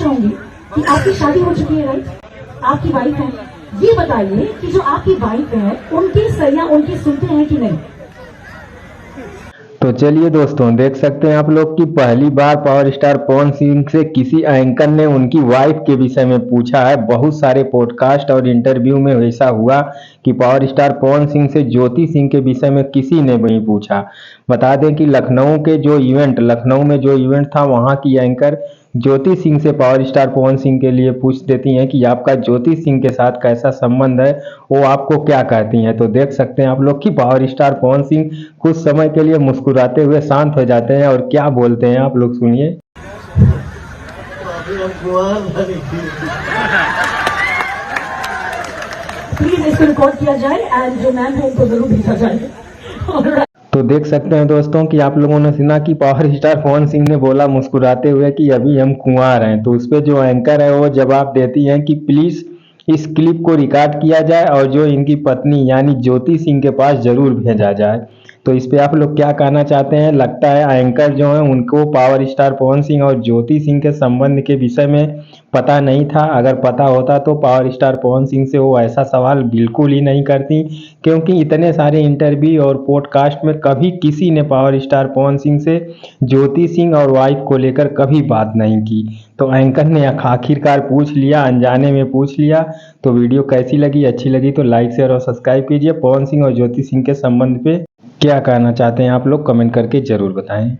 चाहूंगी कि आपकी शादी हो चुकी है, राइट? आपकी वाइफ है। ये बताइए कि जो आपकी वाइफ है उनकी सैया उनकी सुनते हैं कि नहीं? तो चलिए दोस्तों, देख सकते हैं आप लोग कि पहली बार पावर स्टार पवन सिंह से किसी एंकर ने उनकी वाइफ के विषय में पूछा है। बहुत सारे पॉडकास्ट और इंटरव्यू में ऐसा हुआ कि पावर स्टार पवन सिंह से ज्योति सिंह के विषय में किसी ने नहीं पूछा। बता दें कि लखनऊ में जो इवेंट था, वहां की एंकर ज्योति सिंह से पावर स्टार पवन सिंह के लिए पूछ देती हैं कि आपका ज्योति सिंह के साथ कैसा संबंध है, वो आपको क्या कहती हैं। तो देख सकते हैं आप लोग कि पावर स्टार पवन सिंह कुछ समय के लिए मुस्कुराते हुए शांत हो जाते हैं और क्या बोलते हैं आप लोग सुनिए। प्लीज इसको रिकॉर्ड किया जाए एंड जो मैम है उनको जरूर भेजा जाए। तो देख सकते हैं दोस्तों कि आप लोगों ने सुना कि पावर स्टार पवन सिंह ने बोला मुस्कुराते हुए कि अभी हम कुंवार हैं। तो उस पे जो एंकर है वो जवाब देती हैं कि प्लीज इस क्लिप को रिकॉर्ड किया जाए और जो इनकी पत्नी यानी ज्योति सिंह के पास जरूर भेजा जाए। तो इस पे आप लोग क्या कहना चाहते हैं? लगता है एंकर जो है उनको पावर स्टार पवन सिंह और ज्योति सिंह के संबंध के विषय में पता नहीं था। अगर पता होता तो पावर स्टार पवन सिंह से वो ऐसा सवाल बिल्कुल ही नहीं करती, क्योंकि इतने सारे इंटरव्यू और पॉडकास्ट में कभी किसी ने पावर स्टार पवन सिंह से ज्योति सिंह और वाइफ को लेकर कभी बात नहीं की। तो एंकर ने आखिरकार पूछ लिया, अनजाने में पूछ लिया। तो वीडियो कैसी लगी? अच्छी लगी तो लाइक शेयर और सब्सक्राइब कीजिए। पवन सिंह और ज्योति सिंह के संबंध पे क्या कहना चाहते हैं आप लोग कमेंट करके जरूर बताएं।